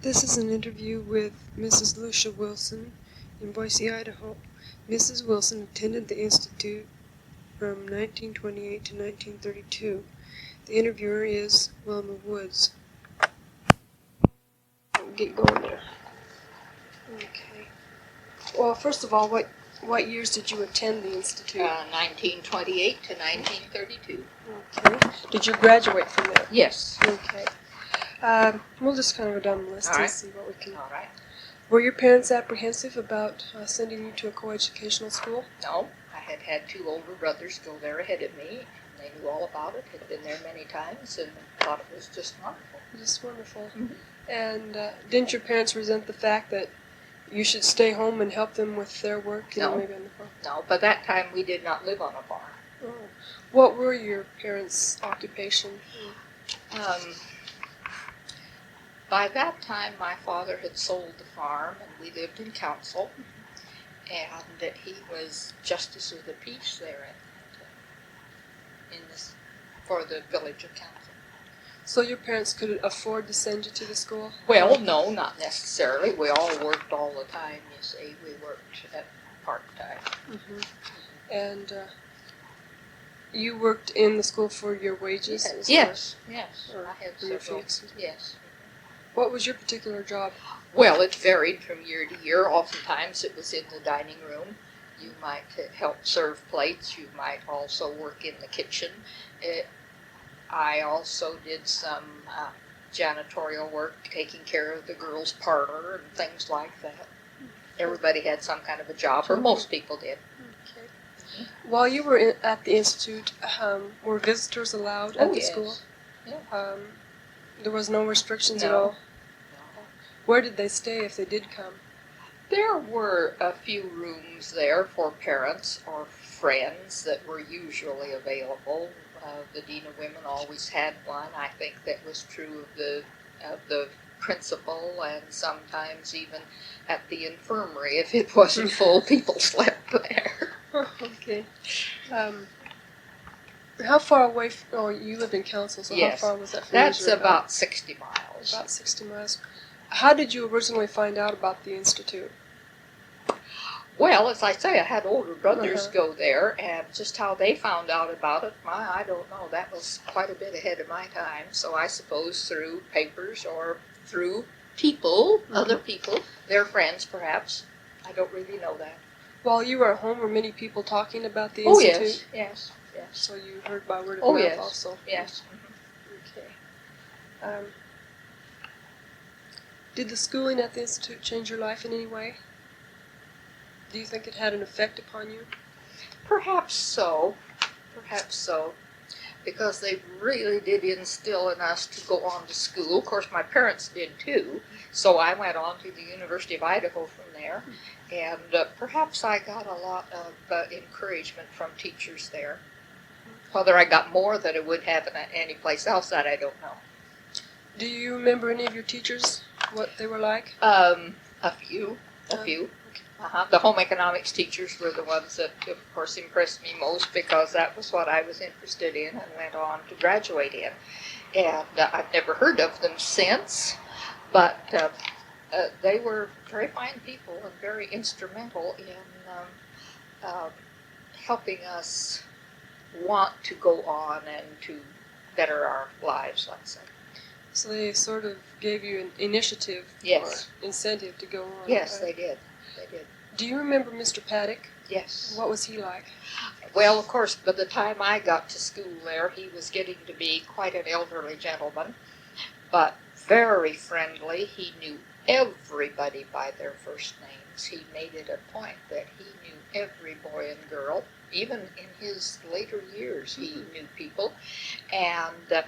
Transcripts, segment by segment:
This is an interview with Mrs. Lucia Wilson in Boise, Idaho. Mrs. Wilson attended the Institute from 1928 to 1932. The interviewer is Wilma Woods. Get going there. Okay. Well, first of all, what years did you attend the Institute? 1928 to 1932. Okay. Did you graduate from there? Yes. Okay. We'll just kind of go down the list and see what we can. All right. Were your parents apprehensive about sending you to a coeducational school? No, I had two older brothers go there ahead of me, and they knew all about it, had been there many times, and thought it was just wonderful. Just wonderful. Mm-hmm. And didn't your parents resent the fact that you should stay home and help them with their work? No. Maybe on the farm? No, by that time we did not live on a farm. Oh. What were your parents' occupation? By that time, my father had sold the farm, and we lived in council, and he was justice of the peace there for the village of council. So your parents could afford to send you to the school? Well, no, not necessarily. We all worked all the time, you see. We worked at part-time. Mm-hmm. And you worked in the school for your wages? Yes. I had for your several. fees? Yes. What was your particular job? Well, it varied from year to year. Oftentimes it was in the dining room. You might help serve plates. You might also work in the kitchen. I also did some janitorial work, taking care of the girls' parlor and things like that. Everybody had some kind of a job, or most people did. Okay. While you were at the Institute, were visitors allowed at the school? Yeah. There was no restrictions No. at all? No. Where did they stay if they did come? There were a few rooms there for parents or friends that were usually available. The Dean of Women always had one. I think that was true of the principal, and sometimes even at the infirmary. If it wasn't full, people slept there. Okay. How far away? You lived in Council, so Yes. how far was that from That's you? about 60 miles. About 60 miles. How did you originally find out about the Institute? Well, as I say, I had older brothers go there, and just how they found out about it, I don't know. That was quite a bit ahead of my time. So I suppose through papers or through people, other people, their friends perhaps. I don't really know that. While you were at home, were many people talking about the Institute? Yes. So you heard by word of Oh, mouth yes. also? Yes. Okay. Did the schooling at the Institute change your life in any way? Do you think it had an effect upon you? Perhaps so, because they really did instill in us to go on to school. Of course, my parents did too, so I went on to the University of Idaho from there, and perhaps I got a lot of encouragement from teachers there. Whether I got more than I would have any place else, that I don't know. Do you remember any of your teachers, what they were like? A few. The home economics teachers were the ones that, of course, impressed me most, because that was what I was interested in and went on to graduate in. And I've never heard of them since, but they were very fine people and very instrumental in helping us want to go on and to better our lives, let's say. So they sort of gave you an initiative or incentive to go on. Yes, they did. Do you remember Mr. Paddock? Yes. What was he like? Well, of course, by the time I got to school there, he was getting to be quite an elderly gentleman, but very friendly. He knew everybody by their first names. He made it a point that he knew every boy and girl. Even in his later years, he knew people. And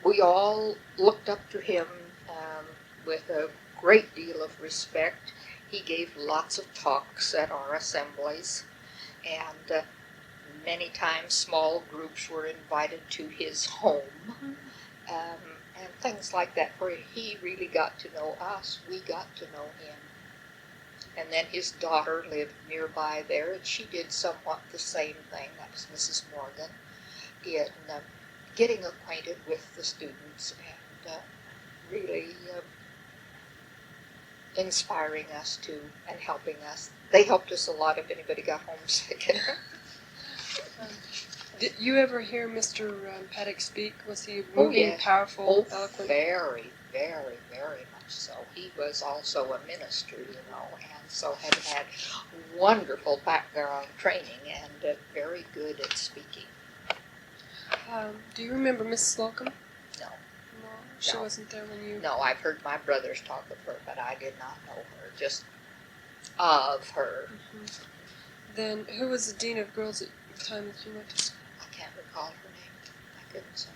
we all looked up to him with a great deal of respect. He gave lots of talks at our assemblies, and many times small groups were invited to his home, and things like that, where he really got to know us, we got to know him. And then his daughter lived nearby there, and she did somewhat the same thing. That was Mrs. Morgan, in getting acquainted with the students and really inspiring us to and helping us. They helped us a lot if anybody got homesick. Did you ever hear Mr. Paddock speak? Was he Oh, moving, yes. powerful, Oh, eloquent? very, very, very much so. He was also a minister, and so had wonderful background training and very good at speaking. Do you remember Miss Slocum? No. No, she No. wasn't there when you... No, I've heard my brothers talk of her, but I did not know her, just of her. Mm-hmm. Then who was the dean of girls at the time that you went to school? I can't recall her name. I couldn't say.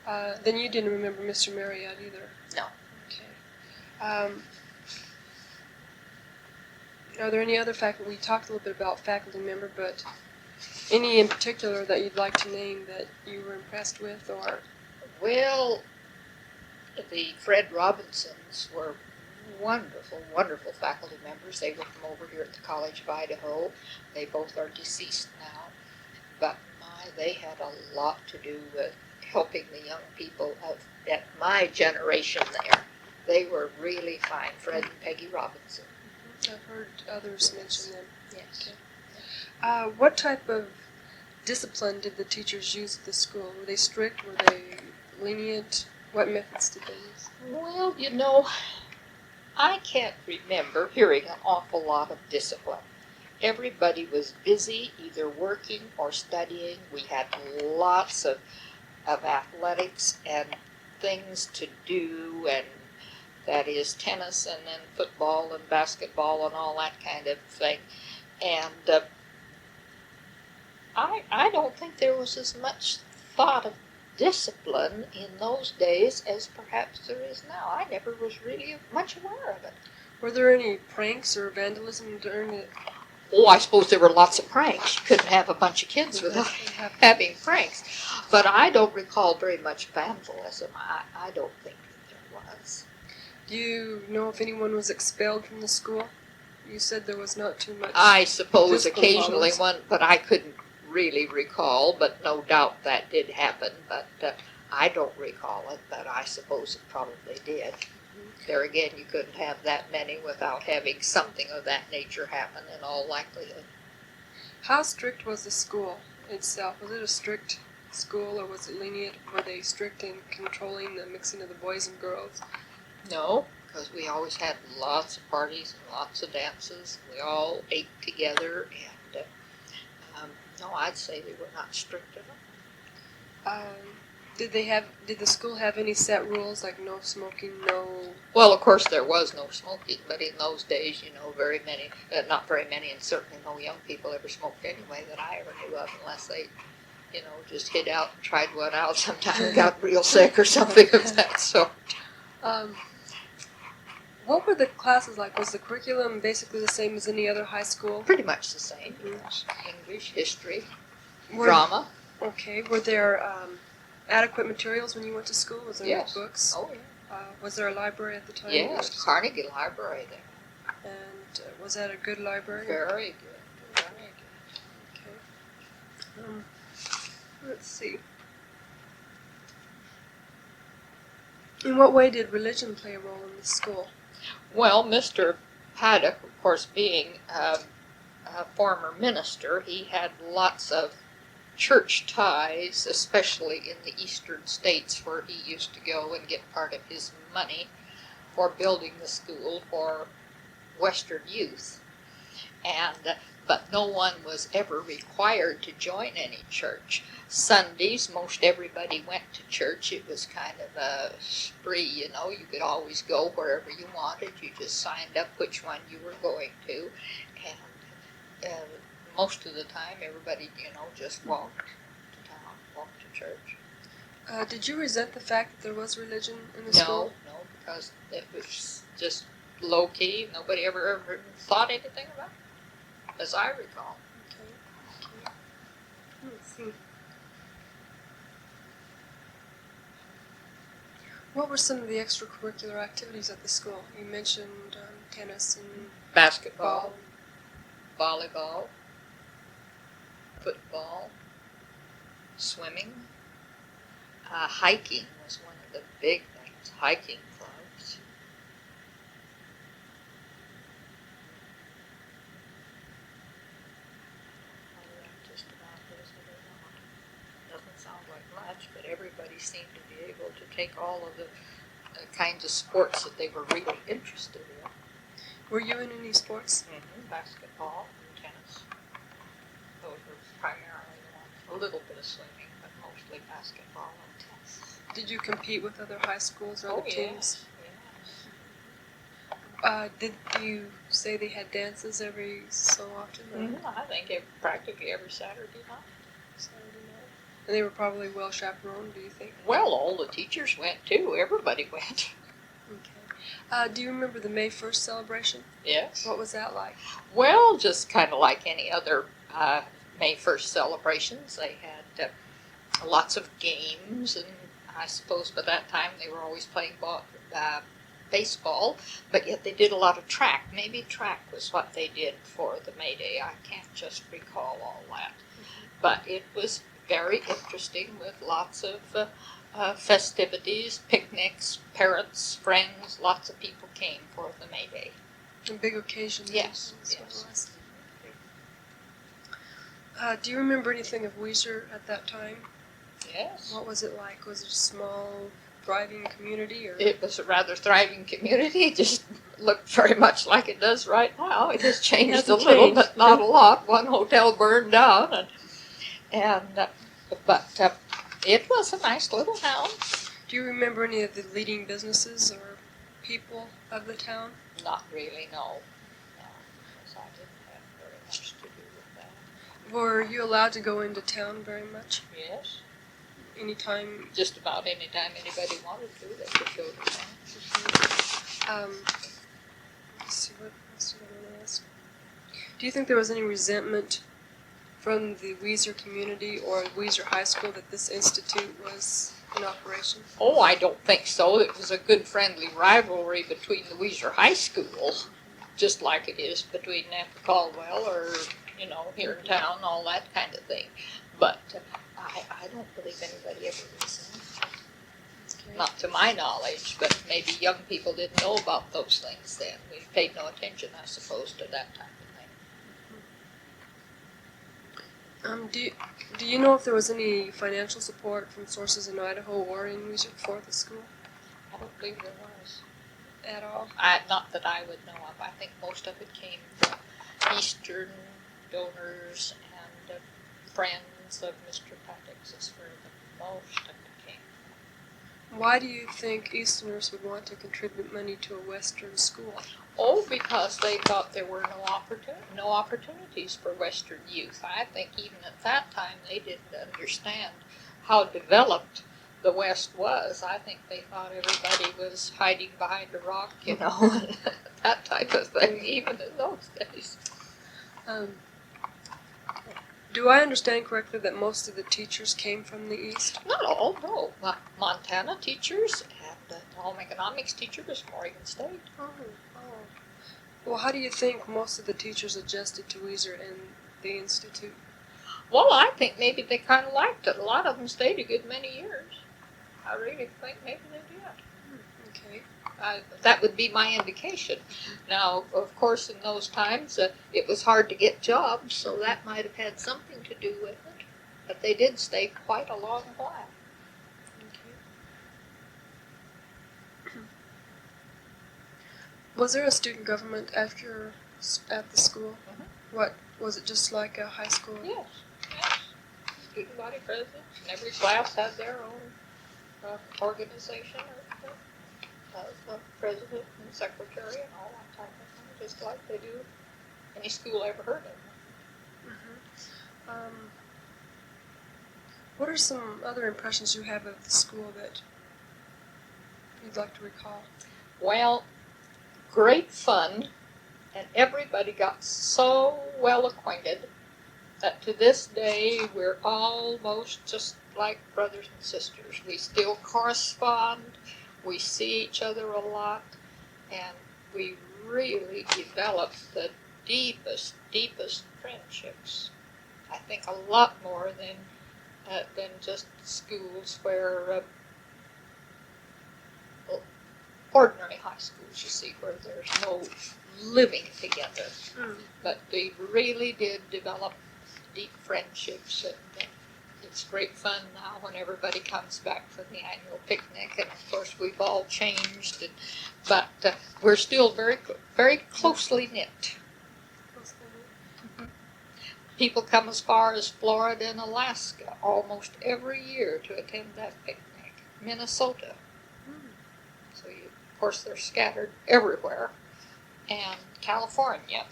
Okay. Then you didn't remember Mr. Marriott either? No. Okay. Are there any other faculty? We talked a little bit about faculty member, but any in particular that you'd like to name that you were impressed with, or? Well, the Fred Robinsons were wonderful, wonderful faculty members. They were from over here at the College of Idaho. They both are deceased now, but they had a lot to do with helping the young people at my generation there. They were really fine, Fred and Peggy Robinson. I've heard others mention them. Yes. Okay. What type of discipline did the teachers use at the school? Were they strict? Were they lenient? What methods did they use? Well, I can't remember hearing an awful lot of discipline. Everybody was busy, either working or studying. We had lots of athletics and things to do, and that is tennis and then football and basketball and all that kind of thing. And I don't think there was as much thought of discipline in those days as perhaps there is now. I never was really much aware of it. Were there any pranks or vandalism during the... Oh, I suppose there were lots of pranks. You couldn't have a bunch of kids without having pranks. But I don't recall very much vandalism. I don't think that there was. Do you know if anyone was expelled from the school? You said there was not too much... I suppose physical occasionally problems. one, but I couldn't really recall, but no doubt that did happen. But I don't recall it, but I suppose it probably did. There again, you couldn't have that many without having something of that nature happen in all likelihood. How strict was the school itself? Was it a strict school, or was it lenient? Were they strict in controlling the mixing of the boys and girls? No, because we always had lots of parties and lots of dances. We all ate together, and no, I'd say they were not strict at all. Did the school have any set rules, like no smoking, no... Well, of course there was no smoking, but in those days, very many, not very many, and certainly no young people ever smoked anyway that I ever knew of, unless they, just hid out and tried one out sometime and got real sick or something of that sort. What were the classes like? Was the curriculum basically the same as any other high school? Pretty much the same. Mhm. English, history, Were- drama. Okay. Were there adequate materials when you went to school? Was there Yes. books? Oh, yeah. Was there a library at the time? Yes, Carnegie Library there. And was that a good library? Very good. Very good. Okay. Let's see. In what way did religion play a role in the school? Well, Mr. Paddock, of course, being a former minister, he had lots of church ties, especially in the eastern states where he used to go and get part of his money for building the school for Western youth. But no one was ever required to join any church. Sundays, most everybody went to church. It was kind of a spree, You could always go wherever you wanted. You just signed up which one you were going to. And most of the time, everybody, just walked to town, walked to church. Did you resent the fact that there was religion in the school? No, because it was just low-key. Nobody ever thought anything about it, as I recall. Okay. Let's see. What were some of the extracurricular activities at the school? You mentioned tennis and Basketball, volleyball, football, swimming. Hiking was one of the big things hiking clubs. Well, that just about does it. Doesn't sound like much, but everybody seemed to be able to take all of the kinds of sports that they were really interested in. Were you in any sports? Basketball and tennis. Those were primarily the ones. A little bit of swimming, but mostly basketball and tennis. Did you compete with other high schools or other teams? Yes. Did you say they had dances every so often? I think practically every Saturday night. Saturday night. And they were probably well chaperoned, do you think? Well, all the teachers went too. Everybody went. Okay. Do you remember the May 1st celebration? Yes. What was that like? Well, just kind of like any other May 1st celebrations. They had lots of games, and I suppose by that time they were always playing baseball, but yet they did a lot of track. Maybe track was what they did for the May Day. I can't just recall all that. But it was very interesting with lots of festivities, picnics, parents, friends, lots of people came for the May Day. A big occasion. Yes, yes. Do you remember anything of Weiser at that time? Yes. What was it like? Was it a small, thriving community? Or? It was a rather thriving community. It just looked very much like it does right now. It has changed a little, but not a lot. One hotel burned down, but it was a nice little town. Do you remember any of the leading businesses or people of the town? Not really, no. Because I didn't have very much to do with that. Were you allowed to go into town very much? Yes. Anytime? Just about any time anybody wanted to, they could go to town. Let's see, what else do I want to ask? Do you think there was any resentment from the Weiser community or Weiser High School that this institute was in operation? Oh, I don't think so. It was a good friendly rivalry between the Weiser High School, just like it is between Napa Caldwell or, here in town, all that kind of thing. But I don't believe anybody ever resented. Okay. Not to my knowledge, but maybe young people didn't know about those things then. We paid no attention, I suppose, to that type of thing. Do you know if there was any financial support from sources in Idaho or in Weiser for the school? I don't believe there was. At all? Not that I would know of. I think most of it came from Eastern donors and friends of Mr. Patek's is where the most of it came from. Why do you think Easterners would want to contribute money to a Western school? Oh, because they thought there were no opportunities for Western youth. I think even at that time they didn't understand how developed the West was. I think they thought everybody was hiding behind a rock, that type of thing, even in those days. Do I understand correctly that most of the teachers came from the East? Not all, no. Montana teachers and home economics teachers from Oregon State. Oh. Well, how do you think most of the teachers adjusted to Weiser and the Institute? Well, I think maybe they kind of liked it. A lot of them stayed a good many years. I really think maybe they did. Okay. That would be my indication. Now, of course, in those times, it was hard to get jobs, so that might have had something to do with it. But they did stay quite a long while. Okay. Was there a student government at the school? Mm-hmm. What, was it just like a high school? Yes. Student body presidents, and every class had their own organization of president and secretary and all that type of thing, just like they do any school I ever heard of. Mm-hmm. What are some other impressions you have of the school that you'd like to recall? Well, great fun, and everybody got so well acquainted that to this day we're almost just like brothers and sisters. We still correspond, we see each other a lot, and we really developed the deepest friendships. I think a lot more than just schools where ordinary high schools, you see, where there's no living together. But they really did develop deep friendships, and it's great fun now when everybody comes back for the annual picnic. And of course, we've all changed, but we're still very, very closely knit. People come as far as Florida and Alaska almost every year to attend that picnic. Minnesota. So, of course, they're scattered everywhere. And California.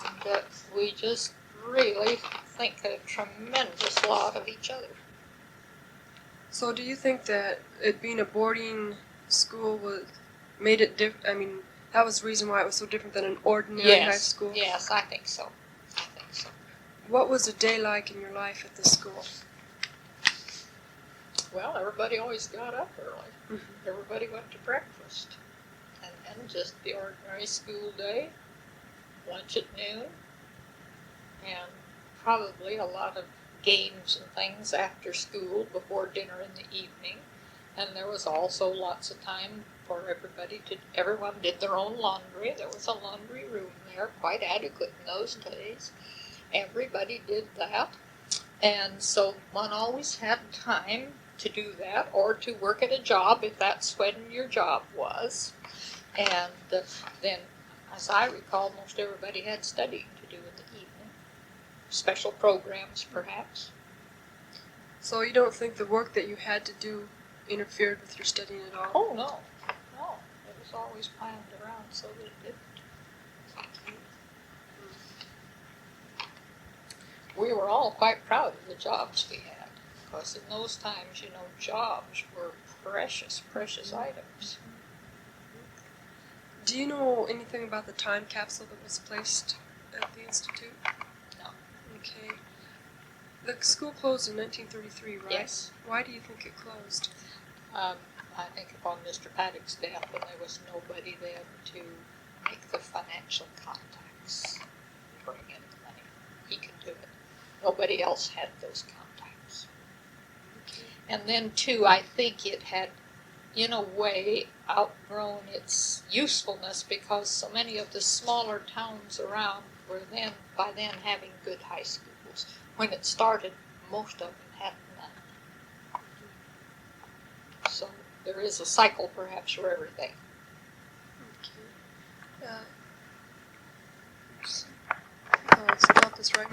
And we just really think a tremendous lot of each other. So do you think that it being a boarding school made it different? I mean, that was the reason why it was so different than an ordinary high school? Yes, I think so. What was a day like in your life at the school? Well, everybody always got up early. Everybody went to breakfast. And then just the ordinary school day, lunch at noon, and probably a lot of games and things after school before dinner in the evening. And there was also lots of time for everyone did their own laundry. There was a laundry room there, quite adequate in those days. Everybody did that. And so one always had time to do that, or to work at a job if that's when your job was. And then, as I recall, most everybody had studying to do in the evening. Special programs, perhaps. So you don't think the work that you had to do interfered with your studying at all? Oh, no. No. It was always planned around so that it didn't. We were all quite proud of the jobs we had, because in those times, jobs were precious, precious items. Do you know anything about the time capsule that was placed at the Institute? No. Okay. The school closed in 1933, right? Yes. Why do you think it closed? I think upon Mr. Paddock's death, when there was nobody there to make the financial contacts, bring in the money. He could do it. Nobody else had those contacts. Okay. And then, too, I think it had, in a way, outgrown its usefulness, because so many of the smaller towns around were by then having good high schools. When it started, most of them had none. So there is a cycle, perhaps, for everything. Okay. It's about this right.